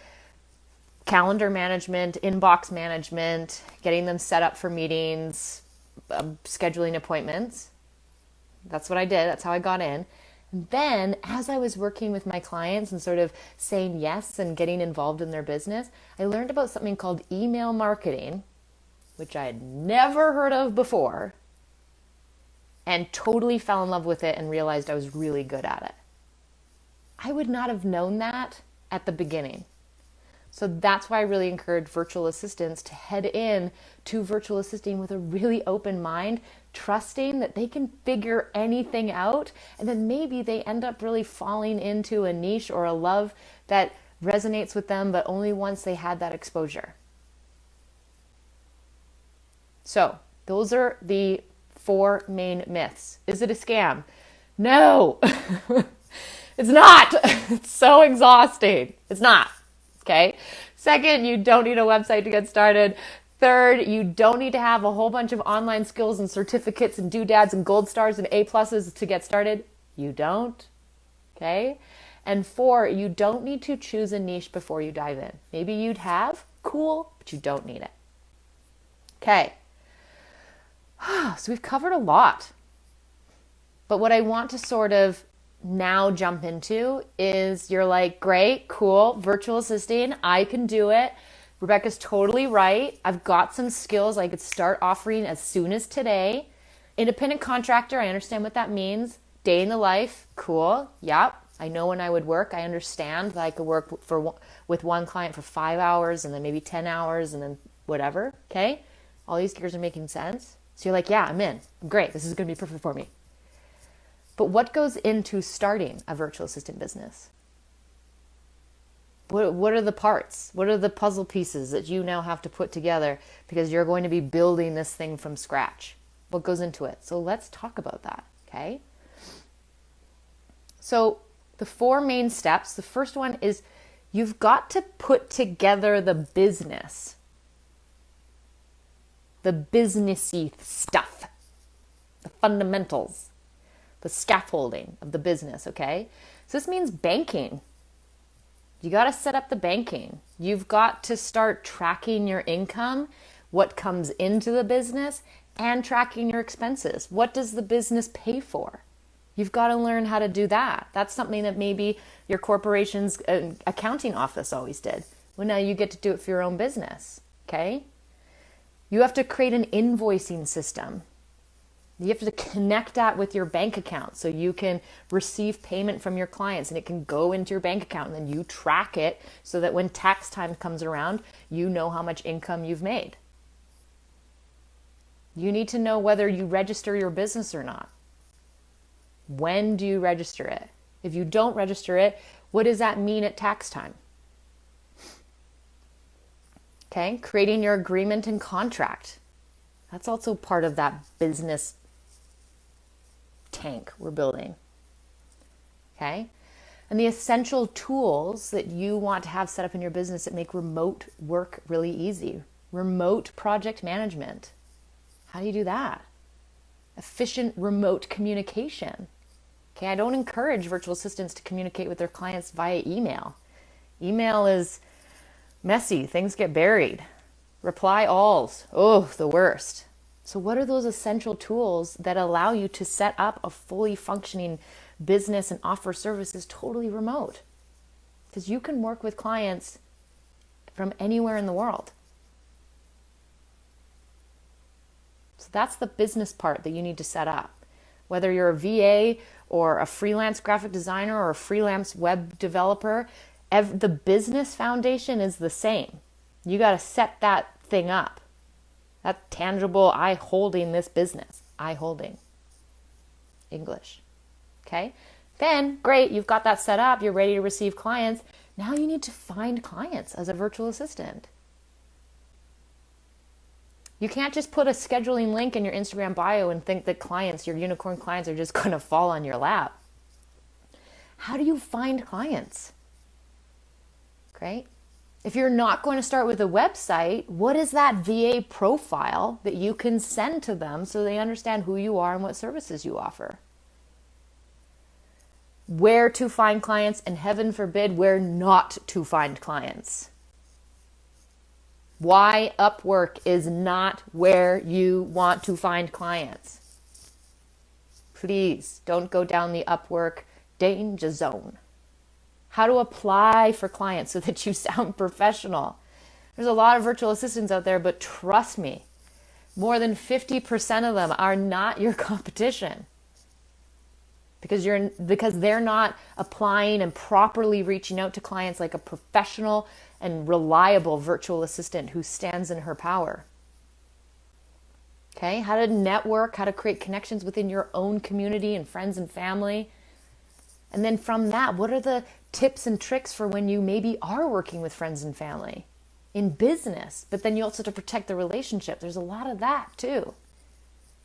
calendar management, inbox management, getting them set up for meetings, scheduling appointments. That's what I did. That's how I got in. Then, as I was working with my clients and sort of saying yes and getting involved in their business, I learned about something called email marketing, which I had never heard of before, and totally fell in love with it and realized I was really good at it. I would not have known that at the beginning. So that's why I really encourage virtual assistants to head in to virtual assisting with a really open mind, trusting that they can figure anything out, and then maybe they end up really falling into a niche or a love that resonates with them, but only once they had that exposure. So those are the 4 main myths. Is it a scam? No, it's not. It's so exhausting. It's not. Okay. Second, you don't need a website to get started. Third, you don't need to have a whole bunch of online skills and certificates and doodads and gold stars and A+s to get started. You don't. Okay. And 4, you don't need to choose a niche before you dive in. Maybe you'd have, cool, but you don't need it. Okay. So we've covered a lot. But what I want to sort of now jump into is you're like, great, cool, virtual assisting, I can do it. Rebecca's totally right. I've got some skills I could start offering as soon as today. Independent contractor, I understand what that means. Day in the life, cool, yep. I know when I would work. I understand that I could work with one client for 5 hours and then maybe 10 hours and then whatever, okay? All these gears are making sense. So you're like, yeah, I'm in. I'm great. This is going to be perfect for me. But what goes into starting a virtual assistant business? What are the parts? What are the puzzle pieces that you now have to put together because you're going to be building this thing from scratch? What goes into it? So let's talk about that, okay? So the 4 main steps, the first one is you've got to put together the business. The businessy stuff, the fundamentals, the scaffolding of the business, okay? So this means banking. You got to set up the banking. You've got to start tracking your income, what comes into the business, and tracking your expenses. What does the business pay for? You've got to learn how to do that. That's something that maybe your corporation's accounting office always did. Well, now you get to do it for your own business, okay? You have to create an invoicing system. You have to connect that with your bank account so you can receive payment from your clients and it can go into your bank account and then you track it so that when tax time comes around, you know how much income you've made. You need to know whether you register your business or not. When do you register it? If you don't register it, what does that mean at tax time? Okay, creating your agreement and contract. That's also part of that business tank we're building. Okay, and the essential tools that you want to have set up in your business that make remote work really easy. Remote project management. How do you do that? Efficient remote communication. Okay, I don't encourage virtual assistants to communicate with their clients via email. Email is Messy, things get buried. Reply alls, oh, the worst. So what are those essential tools that allow you to set up a fully functioning business and offer services totally remote? Because you can work with clients from anywhere in the world. So that's the business part that you need to set up. Whether you're a VA or a freelance graphic designer or a freelance web developer, the business foundation is the same. You got to set that thing up. That tangible, I holding this business. I holding. English. Okay? Then, great, you've got that set up. You're ready to receive clients. Now you need to find clients as a virtual assistant. You can't just put a scheduling link in your Instagram bio and think that clients, your unicorn clients, are just going to fall on your lap. How do you find clients? Okay? If you're not going to start with a website, what is that VA profile that you can send to them so they understand who you are and what services you offer? Where to find clients, and heaven forbid, where not to find clients. Why Upwork is not where you want to find clients. Please don't go down the Upwork danger zone. How to apply for clients so that you sound professional. There's a lot of virtual assistants out there, but trust me, more than 50% of them are not your competition. Because they're not applying and properly reaching out to clients like a professional and reliable virtual assistant who stands in her power. Okay, how to network, how to create connections within your own community and friends and family. And then from that, what are the tips and tricks for when you maybe are working with friends and family in business, but then you also have to protect the relationship. There's a lot of that too.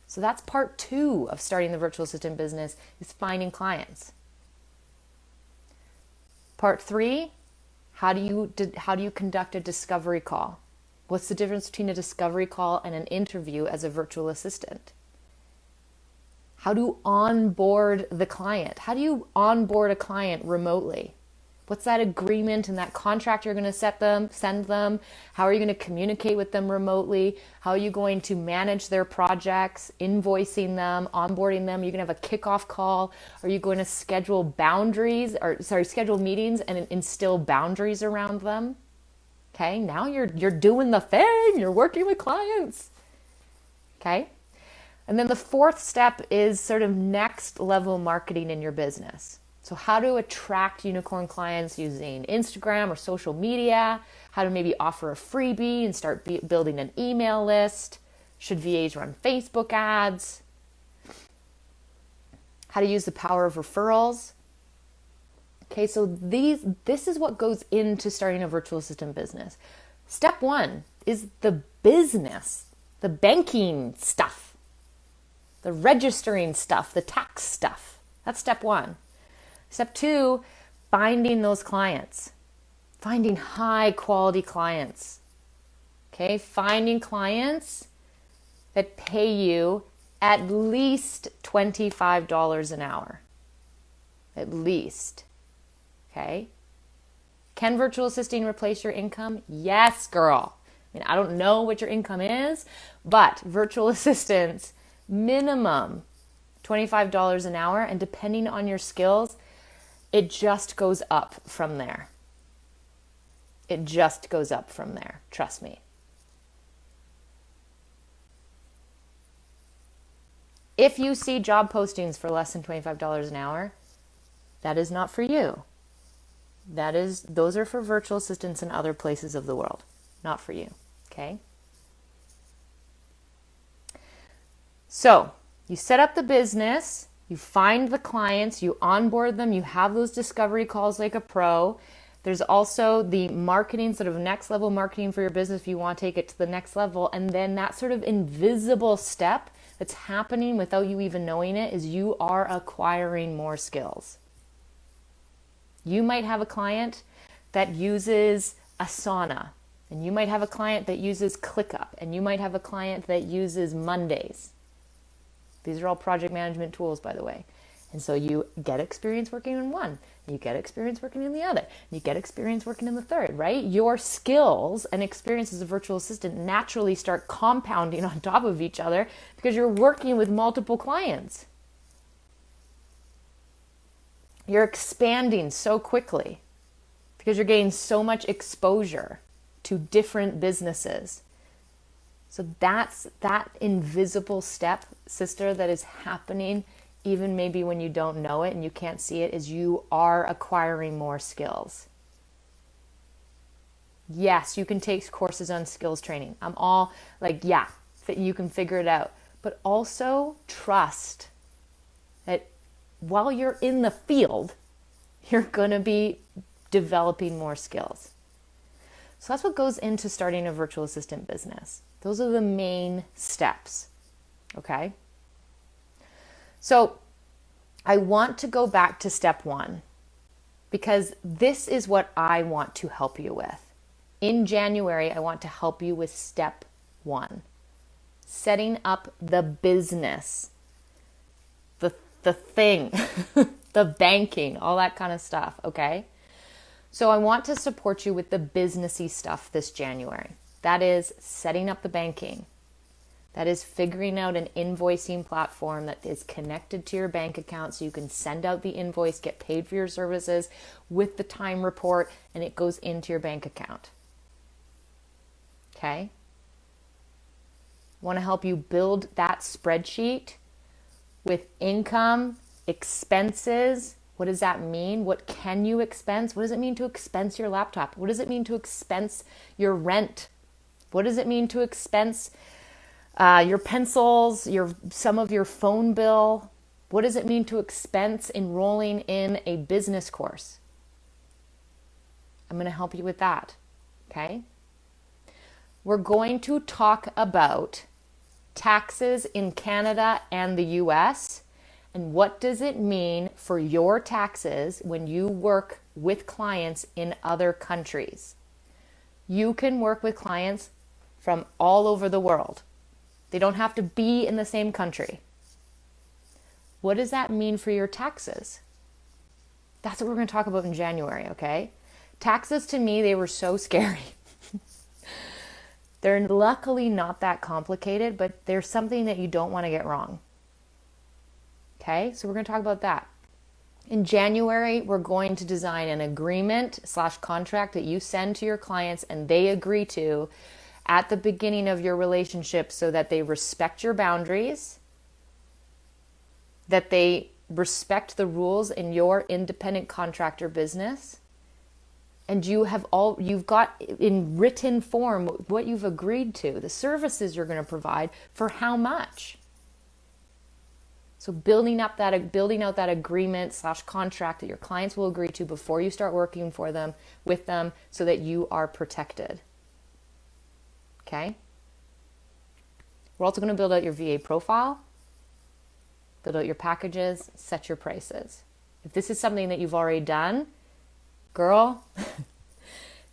So that's part 2 of starting the virtual assistant business, is finding clients. Part 3, how do you conduct a discovery call? What's the difference between a discovery call and an interview as a virtual assistant? How to onboard the client? How do you onboard a client remotely? What's that agreement and that contract you're going to send them? How are you going to communicate with them remotely? How are you going to manage their projects, invoicing them, onboarding them? You're going to have a kickoff call. Are you going to schedule schedule meetings and instill boundaries around them? Okay, now you're doing the thing. You're working with clients. Okay? And then the 4th step is sort of next level marketing in your business. So how to attract unicorn clients using Instagram or social media, how to maybe offer a freebie and start building an email list. Should VAs run Facebook ads? How to use the power of referrals. Okay, so this is what goes into starting a virtual assistant business. Step 1 is the business, the banking stuff, the registering stuff, the tax stuff. That's step 1. Step 2, finding those clients, finding high quality clients. Okay, finding clients that pay you at least $25 an hour. At least. Okay. Can virtual assisting replace your income? Yes, girl. I mean, I don't know what your income is, but virtual assistants, minimum $25 an hour, and depending on your skills, it just goes up from there. It just goes up from there. Trust me. If you see job postings for less than $25 an hour, that is not for you. Those are for virtual assistants in other places of the world, not for you. Okay? So, you set up the business. You find the clients, you onboard them, you have those discovery calls like a pro. There's also the marketing, sort of next level marketing for your business if you want to take it to the next level. And then that sort of invisible step that's happening without you even knowing it is you are acquiring more skills. You might have a client that uses Asana, and you might have a client that uses ClickUp, and you might have a client that uses Mondays. These are all project management tools, by the way. And so you get experience working in one, you get experience working in the other, you get experience working in the third, right? Your skills and experience as a virtual assistant naturally start compounding on top of each other because you're working with multiple clients. You're expanding so quickly because you're getting so much exposure to different businesses. So that's that invisible step, sister, that is happening even maybe when you don't know it and you can't see it, is you are acquiring more skills. Yes, you can take courses on skills training. I'm all like, yeah, that you can figure it out. But also trust that while you're in the field, you're going to be developing more skills. So that's what goes into starting a virtual assistant business. Those are the main steps, okay? So I want to go back to step one because this is what I want to help you with. In January, I want to help you with step one, setting up the business, the thing, the banking, all that kind of stuff, okay? So I want to support you with the businessy stuff this January. That is setting up the banking. That is figuring out an invoicing platform that is connected to your bank account so you can send out the invoice, get paid for your services with the time report, and it goes into your bank account. Okay? I want to help you build that spreadsheet with income, expenses. What does that mean? What can you expense? What does it mean to expense your laptop? What does it mean to expense your rent? What does it mean to expense your pencils, some of your phone bill? What does it mean to expense enrolling in a business course? I'm going to help you with that, okay? We're going to talk about taxes in Canada and the US, and what does it mean for your taxes when you work with clients in other countries. You can work with clients from all over the world. They don't have to be in the same country. What does that mean for your taxes? That's what we're going to talk about in January, okay? Taxes, to me, they were so scary. They're luckily not that complicated, but there's something that you don't want to get wrong. Okay, so we're going to talk about that. In January, we're going to design an agreement/contract that you send to your clients and they agree to at the beginning of your relationship so that they respect your boundaries, that they respect the rules in your independent contractor business, and you've got in written form what you've agreed to, the services you're going to provide for how much. So building out that agreement/contract that your clients will agree to before you start working with them so that you are protected. Okay? We're also going to build out your VA profile, build out your packages, set your prices. If this is something that you've already done, girl,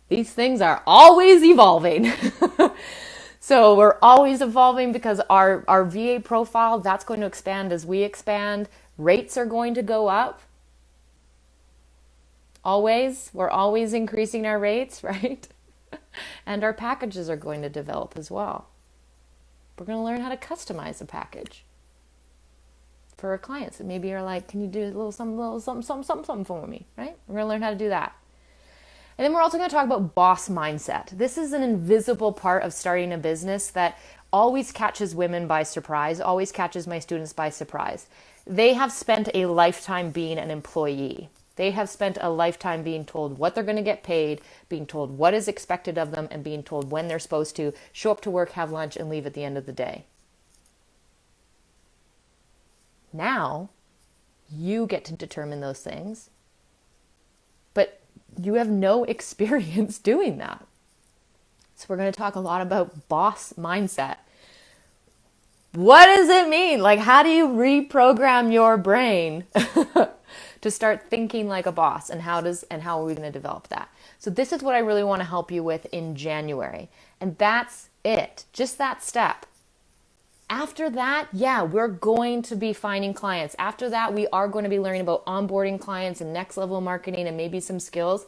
these things are always evolving. So we're always evolving because our VA profile, that's going to expand as we expand. Rates are going to go up. Always. We're always increasing our rates, right? And our packages are going to develop as well. We're going to learn how to customize a package for our clients. And maybe you're like, can you do a little something for me, right? We're going to learn how to do that. And then we're also going to talk about boss mindset. This is an invisible part of starting a business that always catches women by surprise, always catches my students by surprise. They have spent a lifetime being an employee. They have spent a lifetime being told what they're going to get paid, being told what is expected of them, and being told when they're supposed to show up to work, have lunch, and leave at the end of the day. Now, you get to determine those things, but you have no experience doing that. So we're going to talk a lot about boss mindset. What does it mean? Like, how do you reprogram your brain to start thinking like a boss, and how are we going to develop that? So this is what I really want to help you with in January. And that's it. Just that step. After that, yeah, we're going to be finding clients. After that, we are going to be learning about onboarding clients and next level marketing and maybe some skills.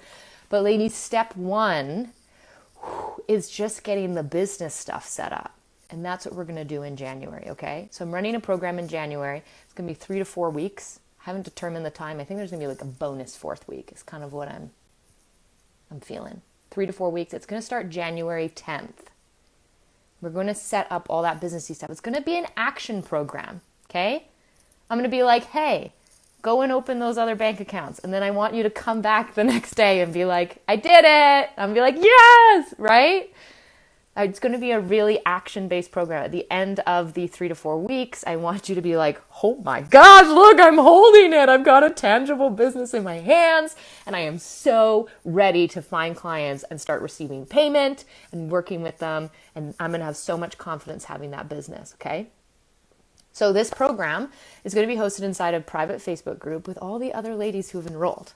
But ladies, step one is just getting the business stuff set up. And that's what we're going to do in January, okay? So I'm running a program in January. It's going to be 3 to 4 weeks. I haven't determined the time. I think there's going to be like a bonus 4th week. It's kind of what I'm feeling. 3 to 4 weeks. It's going to start January 10th. We're going to set up all that businessy stuff. It's going to be an action program, okay? I'm going to be like, hey, go and open those other bank accounts. And then I want you to come back the next day and be like, I did it. I'm going to be like, yes, right? It's going to be a really action-based program. At the end of the 3 to 4 weeks, I want you to be like, oh my gosh, look, I'm holding it. I've got a tangible business in my hands, and I am so ready to find clients and start receiving payment and working with them. And I'm going to have so much confidence having that business, okay? So this program is going to be hosted inside a private Facebook group with all the other ladies who have enrolled.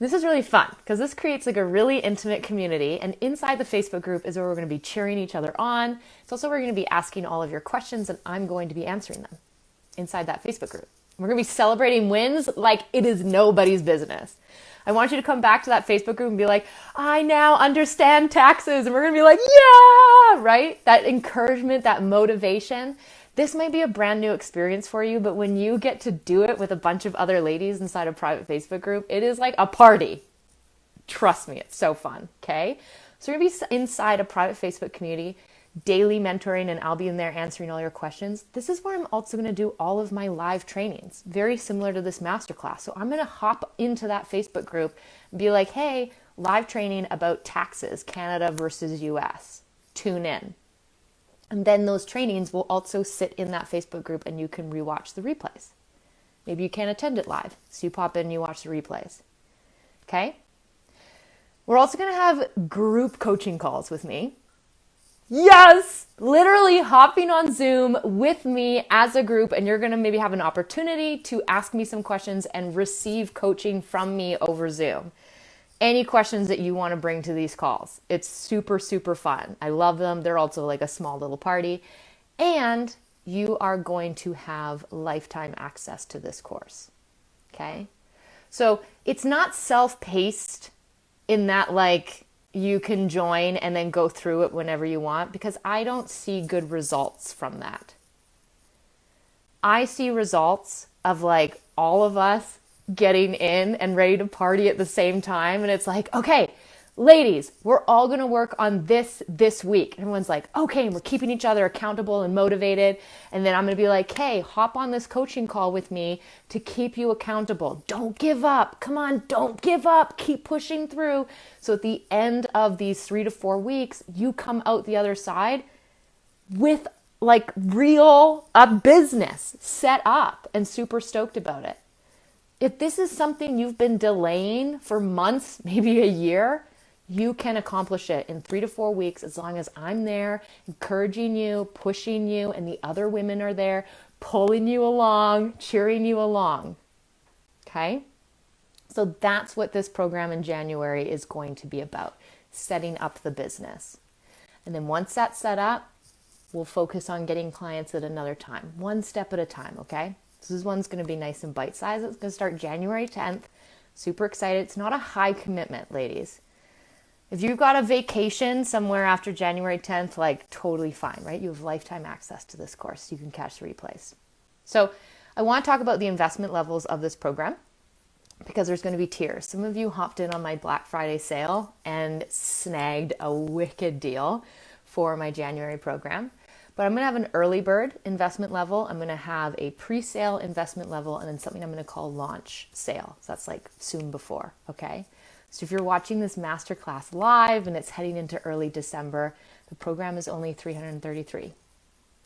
This is really fun because this creates like a really intimate community, and inside the Facebook group is where we're going to be cheering each other on. It's also where we're going to be asking all of your questions, and I'm going to be answering them inside that Facebook group. We're going to be celebrating wins like it is nobody's business. I want you to come back to that Facebook group and be like, I now understand taxes. And we're going to be like, yeah, right? That encouragement, that motivation. This might be a brand new experience for you, but when you get to do it with a bunch of other ladies inside a private Facebook group, it is like a party. Trust me, it's so fun, okay? So you're going to be inside a private Facebook community, daily mentoring, and I'll be in there answering all your questions. This is where I'm also going to do all of my live trainings, very similar to this masterclass. So I'm going to hop into that Facebook group and be like, hey, live training about taxes, Canada versus US. Tune in. And then those trainings will also sit in that Facebook group and you can rewatch the replays. Maybe you can't attend it live, so you pop in and you watch the replays. Okay? We're also going to have group coaching calls with me. Yes! Literally hopping on Zoom with me as a group, and you're going to maybe have an opportunity to ask me some questions and receive coaching from me over Zoom. Any questions that you want to bring to these calls. It's super, super fun. I love them. They're also like a small little party. And you are going to have lifetime access to this course. Okay? So it's not self-paced in that like you can join and then go through it whenever you want, because I don't see good results from that. I see results of like all of us getting in and ready to party at the same time. And it's like, okay, ladies, we're all going to work on this week. And everyone's like, okay, and we're keeping each other accountable and motivated. And then I'm going to be like, hey, hop on this coaching call with me to keep you accountable. Don't give up. Come on, don't give up. Keep pushing through. So at the end of these 3 to 4 weeks, you come out the other side with like a business set up and super stoked about it. If this is something you've been delaying for months, maybe a year, you can accomplish it in 3 to 4 weeks as long as I'm there encouraging you, pushing you, and the other women are there pulling you along, cheering you along. Okay? So that's what this program in January is going to be about, setting up the business. And then once that's set up, we'll focus on getting clients at another time, one step at a time, okay? So this one's going to be nice and bite-sized. It's going to start January 10th. Super excited. It's not a high commitment, ladies. If you've got a vacation somewhere after January 10th, like totally fine, right? You have lifetime access to this course. You can catch the replays. So I want to talk about the investment levels of this program because there's going to be tiers. Some of you hopped in on my Black Friday sale and snagged a wicked deal for my January program. But I'm going to have an early bird investment level. I'm going to have a pre-sale investment level, and then something I'm going to call launch sale. So that's like soon before, okay? So if you're watching this masterclass live and it's heading into early December, the program is only $333.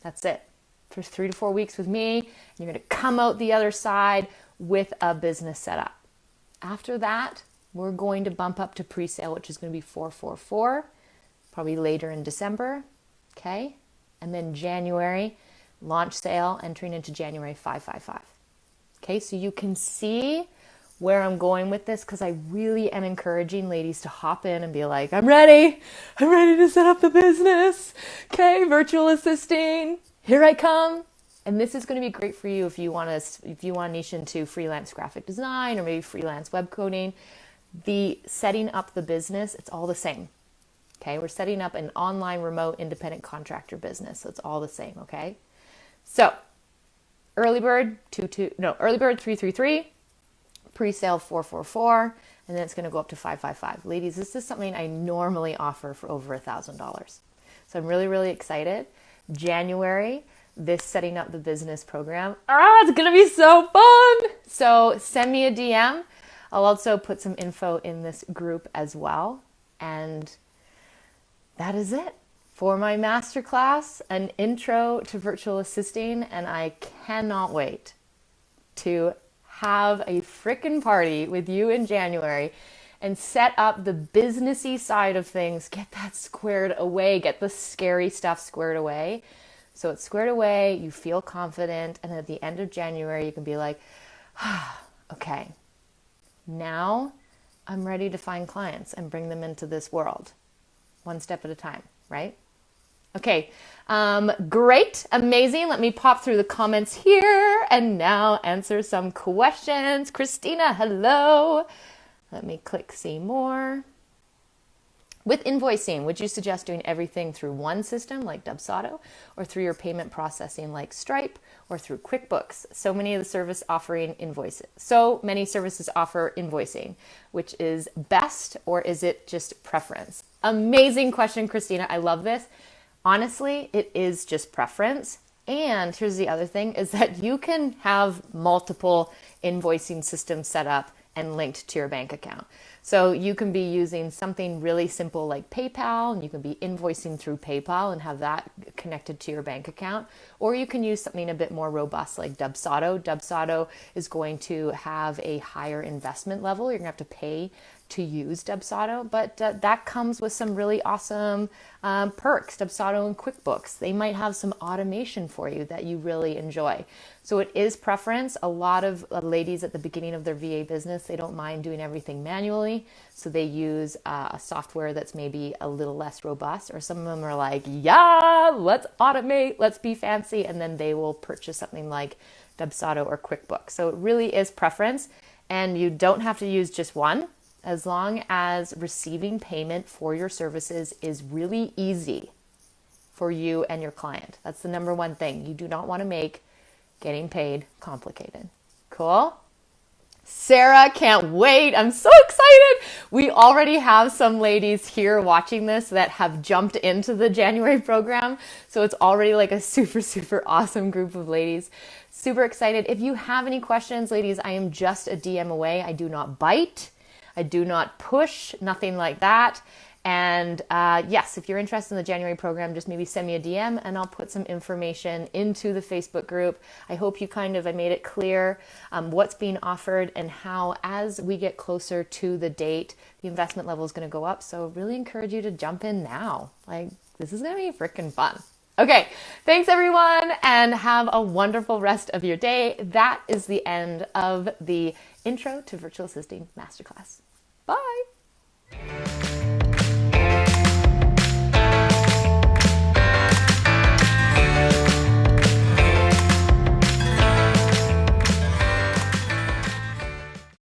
That's it. For 3 to 4 weeks with me, and you're going to come out the other side with a business setup. After that, we're going to bump up to pre-sale, which is going to be $444, probably later in December, okay? And then January, launch sale, entering into January, $555. Okay, so you can see where I'm going with this because I really am encouraging ladies to hop in and be like, I'm ready to set up the business. Okay, virtual assisting. here I come. And this is going to be great for you if you want to niche into freelance graphic design or maybe freelance web coding. The setting up the business, it's all the same. Okay, we're setting up an online remote independent contractor business. So it's all the same, okay? So early bird 333, pre-sale 444, and then it's going to go up to 555. Ladies, this is something I normally offer for over $1,000. So I'm really, really excited. January, this setting up the business program. It's going to be so fun. So send me a DM. I'll also put some info in this group as well. And that is it for my masterclass, an intro to virtual assisting. And I cannot wait to have a frickin' party with you in January and set up the businessy side of things. Get that squared away. Get the scary stuff squared away. So it's squared away, you feel confident, and at the end of January, you can be like, okay, now I'm ready to find clients and bring them into this world, one step at a time, right? Okay, great, amazing. Let me pop through the comments here and now answer some questions. Christina, hello. Let me click see more. With invoicing, would you suggest doing everything through one system like Dubsado or through your payment processing like Stripe or through QuickBooks? So many services offer invoicing, which is best, or is it just preference? Amazing question, Christina. I love this. Honestly, it is just preference. And here's the other thing is that you can have multiple invoicing systems set up and linked to your bank account. So you can be using something really simple like PayPal, and you can be invoicing through PayPal and have that connected to your bank account. Or you can use something a bit more robust like Dubsado. Dubsado is going to have a higher investment level. You're gonna have to pay to use Dubsado, but that comes with some really awesome perks. Dubsado and QuickBooks, they might have some automation for you that you really enjoy. So it is preference. A lot of ladies at the beginning of their VA business, they don't mind doing everything manually. So they use a software that's maybe a little less robust, or some of them are like, yeah, let's automate, let's be fancy. And then they will purchase something like Dubsado or QuickBooks. So it really is preference, and you don't have to use just one. As long as receiving payment for your services is really easy for you and your client. That's the number one thing. You do not want to make getting paid complicated. Cool? Sarah, can't wait. I'm so excited. We already have some ladies here watching this that have jumped into the January program. So it's already like a super, super awesome group of ladies. Super excited. If you have any questions, ladies, I am just a DM away. I do not bite. I do not push, nothing like that. And yes, if you're interested in the January program, just maybe send me a DM and I'll put some information into the Facebook group. I hope I made it clear what's being offered and how, as we get closer to the date, the investment level is going to go up. So really encourage you to jump in now. Like, this is going to be freaking fun. Okay, thanks everyone, and have a wonderful rest of your day. That is the end of the Intro to Virtual Assisting Masterclass. Bye.